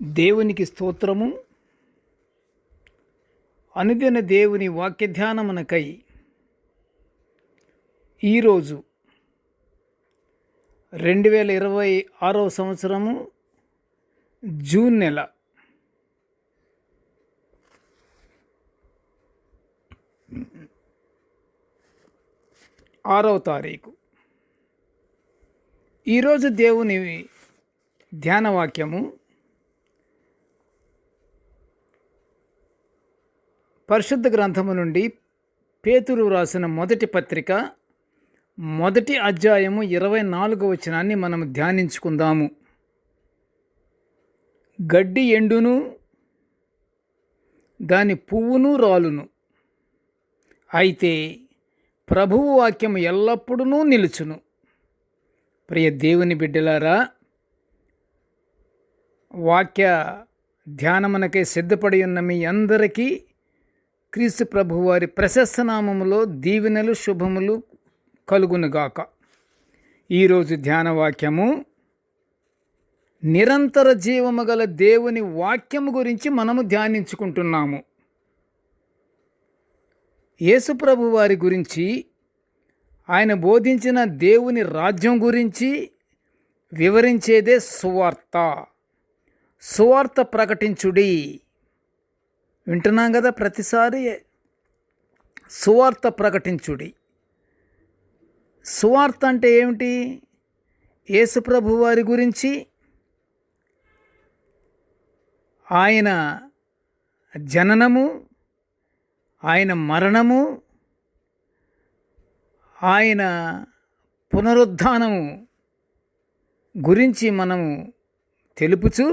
దేవునికి స్తోత్రము. అనుదిన దేవుని వాక్య ధ్యానమునకై ఈరోజు 2026 సంవత్సరము జూన్ నెల 6వ తారీఖు. ఈరోజు దేవుని ధ్యాన వాక్యము పరిశుద్ధ గ్రంథము నుండి పేతురు వ్రాసిన మొదటి పత్రిక 1వ అధ్యాయము 24వ వచనాన్ని మనం ధ్యానించుకుందాము. గడ్డి ఎండును, దాని పువ్వును రాలును, అయితే ప్రభువు వాక్యము ఎల్లప్పుడూ నిలుచును. ప్రియ దేవుని బిడ్డలారా, వాక్య ధ్యానమునకై సిద్ధపడి ఉన్న మీ అందరికీ క్రీస్తు ప్రభువు వారి ప్రశస్త నామములో దీవెనలు శుభములు కలుగునుగాక. ఈరోజు ధ్యాన వాక్యము నిరంతర జీవము గల దేవుని వాక్యము గురించి మనము ధ్యానించుకుంటున్నాము. యేసు ప్రభు వారి గురించి, ఆయన బోధించిన దేవుని రాజ్యం గురించి వివరించేదే సువార్త. సువార్త ప్రకటించుడి. వింటున్నాం కదా ప్రతిసారి, సువార్త ప్రకటించుడి. సువార్త అంటే ఏమిటి? యేసు ప్రభు వారి గురించి, ఆయన జననము, ఆయన మరణము, ఆయన పునరుద్ధానము గురించి మనము తెలుపుచూ,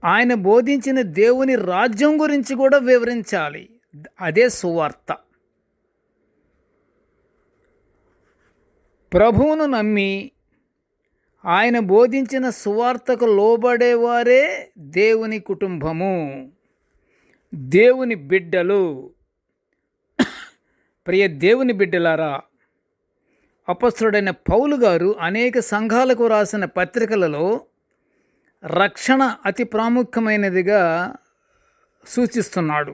ఆయన బోధించిన దేవుని రాజ్యం గురించి కూడా వివరించాలి. అదే సువార్త. ప్రభువును నమ్మి ఆయన బోధించిన సువార్తకు లోబడేవారే దేవుని కుటుంబము, దేవుని బిడ్డలు. ప్రియ దేవుని బిడ్డలారా, అపొస్తలుడైన పౌలు గారు అనేక సంఘాలకు రాసిన పత్రికలలో రక్షణ అతి ప్రాముఖ్యమైనదిగా సూచిస్తున్నాడు.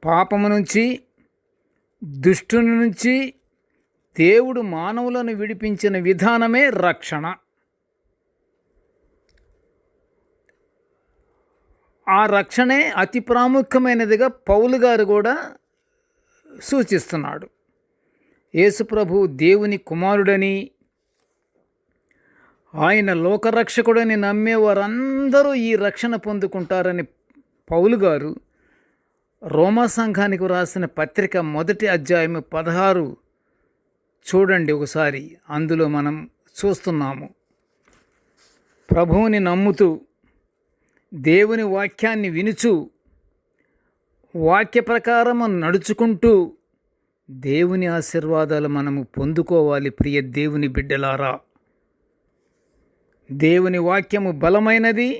పాపము నుంచి, దుష్టుని నుంచి దేవుడు మానవులను విడిపించిన విధానమే రక్షణ. ఆ రక్షణే అతి ప్రాముఖ్యమైనదిగా పౌలు గారు కూడా సూచిస్తున్నాడు. యేసుప్రభు దేవుని కుమారుడని, ఆయన లోకరక్షకుడని నమ్మే వారందరూ ఈ రక్షణ పొందుకుంటారని పౌలు గారు రోమా సంఘానికి రాసిన పత్రిక 1వ అధ్యాయం 16 చూడండి ఒకసారి. అందులో మనం చూస్తున్నాము, ప్రభువుని నమ్ముతూ దేవుని వాక్యాన్ని వినుచు వాక్య ప్రకారము నడుచుకుంటూ దేవుని ఆశీర్వాదాలు మనము పొందుకోవాలి. ప్రియ దేవుని బిడ్డలారా, దేవుని వాక్యము బలమైనది,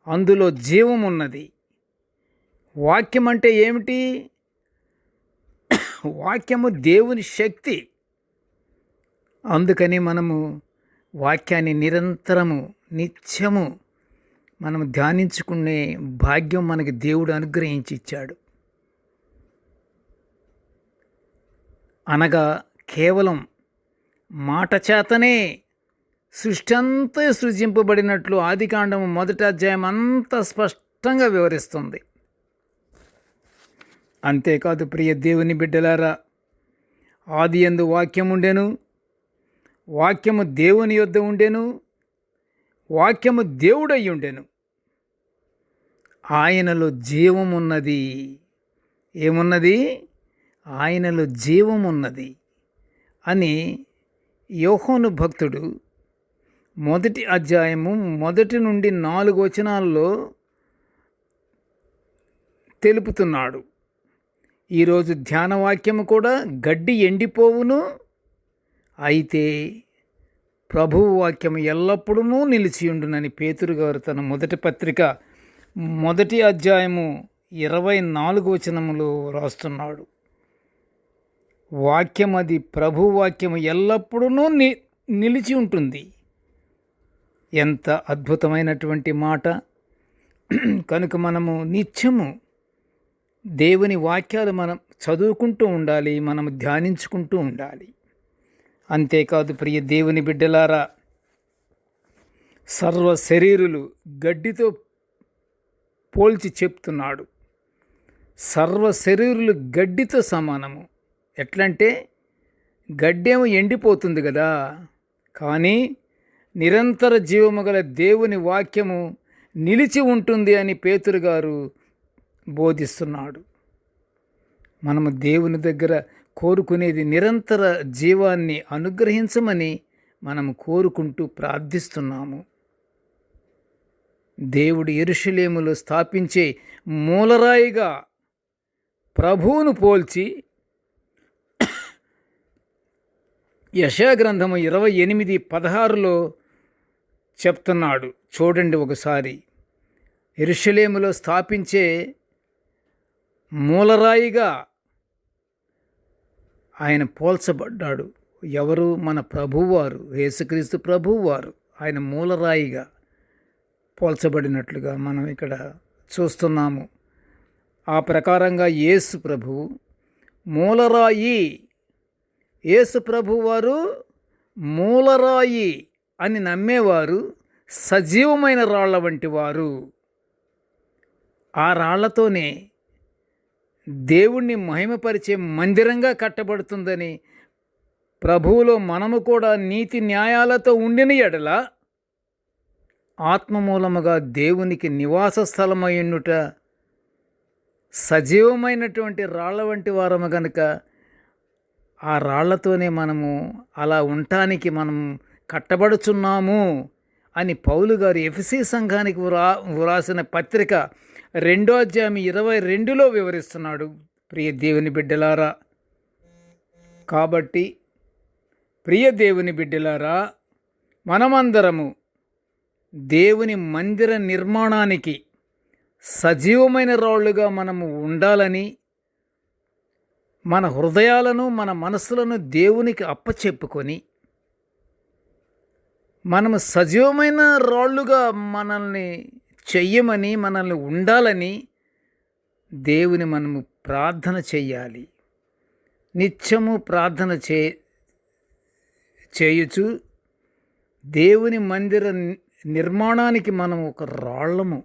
అందులో జీవమున్నది. వాక్యం అంటే ఏమిటి? వాక్యము దేవుని శక్తి. అందుకని మనము వాక్యాన్ని నిరంతరము నిత్యము మనము ధ్యానించుకునే భాగ్యం మనకి దేవుడు అనుగ్రహించి ఇచ్చాడు. అనగా కేవలం మాట చేతనే సృష్టి అంతా సృజింపబడినట్లు ఆదికాండము 1వ అధ్యాయం అంతా స్పష్టంగా వివరిస్తుంది. అంతేకాదు ప్రియ దేవుని బిడ్డలారా, ఆదియందు వాక్యం ఉండెను, వాక్యము దేవుని యొద్ద ఉండెను, వాక్యము దేవుడై ఉండెను, ఆయనలో జీవమున్నది. ఏమున్నది? ఆయనలో జీవమున్నది అని యోహాను భక్తుడు 1వ అధ్యాయము 1 నుండి 4 వచనాల్లో తెలుపుతున్నాడు. ఈరోజు ధ్యానవాక్యము కూడా గడ్డి ఎండిపోవును, అయితే ప్రభువు వాక్యము ఎల్లప్పుడూ నిలిచియుండునని పేతురు గారు తన మొదటి పత్రిక 1వ అధ్యాయము 24వ వచనములో రాస్తున్నాడు. వాక్యం, అది ప్రభు వాక్యము ఎల్లప్పుడూ నిలిచి ఉంటుంది. ఎంత అద్భుతమైనటువంటి మాట. కనుక మనము నిత్యము దేవుని వాక్యాలు మనం చదువుకుంటూ ఉండాలి, మనం ధ్యానించుకుంటూ ఉండాలి. అంతేకాదు ప్రియ దేవుని బిడ్డలారా, సర్వ శరీరులు గడ్డితో పోల్చి చెప్తున్నాడు. సర్వ శరీరులు గడ్డితో సమానము. ఎట్లంటే గడ్డేమో ఎండిపోతుంది కదా, కానీ నిరంతర జీవము గల దేవుని వాక్యము నిలిచి ఉంటుంది అని పేతురు గారు బోధిస్తున్నాడు. మనము దేవుని దగ్గర కోరుకునేది నిరంతర జీవాన్ని అనుగ్రహించమని మనము కోరుకుంటూ ప్రార్థిస్తున్నాము. దేవుడు యెరూషలేములో స్థాపించే మూలరాయిగా ప్రభువును పోల్చి యెషయా గ్రంథము 28:16 చెప్తున్నాడు. చూడండి ఒకసారి. యెరూషలేములో స్థాపించే మూలరాయిగా ఆయన పోల్చబడ్డాడు. ఎవరు? మన ప్రభువారు, యేసుక్రీస్తు ప్రభువారు. ఆయన మూలరాయిగా పోల్చబడినట్లుగా మనం ఇక్కడ చూస్తున్నాము. ఆ ప్రకారంగా యేసు ప్రభువు మూలరాయి, యేసు ప్రభువారు మూలరాయి అని నమ్మేవారు సజీవమైన రాళ్ల వంటి వారు. ఆ రాళ్లతోనే దేవుణ్ణి మహిమపరిచే మందిరంగా కట్టబడుతుందని, ప్రభువులో మనము కూడా నీతి న్యాయాలతో ఉండిన ఎడల ఆత్మమూలముగా దేవునికి నివాస స్థలమయ్యుండుట సజీవమైనటువంటి రాళ్ల వంటి వారము గనుక ఆ రాళ్లతోనే మనము అలా ఉండటానికి మనం కట్టబడుచున్నాము అని పౌలు గారు ఎఫెసీ సంఘానికి వ్రాసిన పత్రిక 2:22 వివరిస్తున్నాడు. ప్రియ దేవుని బిడ్డలారా, కాబట్టి ప్రియ దేవుని బిడ్డలారా, మనమందరము దేవుని మందిర నిర్మాణానికి సజీవమైన రాళ్ళుగా మనము ఉండాలని, మన హృదయాలను మన మనసులను దేవునికి అప్పచెప్పుకొని మనము సజీవమైన రాళ్ళుగా మనల్ని చెయ్యమని, మనల్ని ఉండాలని దేవుని మనము ప్రార్థన చెయ్యాలి. నిత్యము ప్రార్థన చేయుచు దేవుని మందిర నిర్మాణానికి మనం ఒక రాళ్ళము,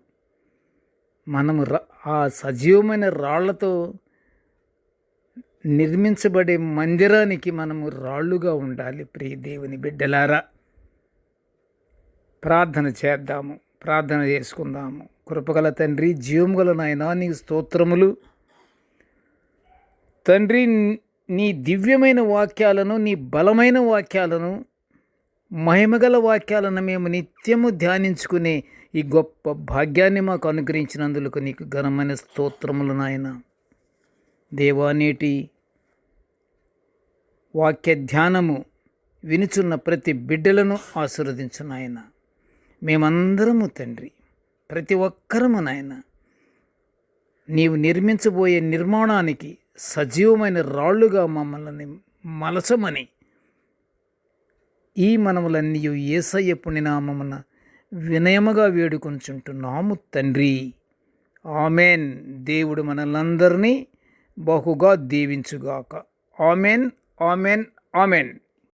మనము ఆ సజీవమైన రాళ్లతో నిర్మించబడే మందిరానికి మనము రాళ్ళుగా ఉండాలి. ప్రియ దేవుని బిడ్డలారా, ప్రార్థన చేద్దాము, ప్రార్థన చేసుకుందాము. కృపగల తండ్రి, జీవముగల నాయనా, నీకు స్తోత్రములు. తండ్రి, నీ దివ్యమైన వాక్యాలను, నీ బలమైన వాక్యాలను, మహిమగల వాక్యాలను మేము నిత్యము ధ్యానించుకునే ఈ గొప్ప భాగ్యాన్ని మాకు అనుగ్రహించినందుకు నీకు ఘనమైన స్తోత్రములు నాయన. దేవా, నేటి వాక్య ధ్యానము వినుచున్న ప్రతి బిడ్డలను ఆశీర్వదించు నాయన. మేమందరము తండ్రి, ప్రతి ఒక్కరము నాయన, నీవు నిర్మించబోయే నిర్మాణానికి సజీవమైన రాళ్ళుగా మమ్మల్ని మలచమని ఈ మనములన్నీ యేసయ్య పుణ్యనామమున వినయముగా వేడుకొంచుంటున్నాము తండ్రి. ఆమెన్. దేవుడు మనల్నందరినీ బహుగా దీవించుగాక. Amen, amen, amen.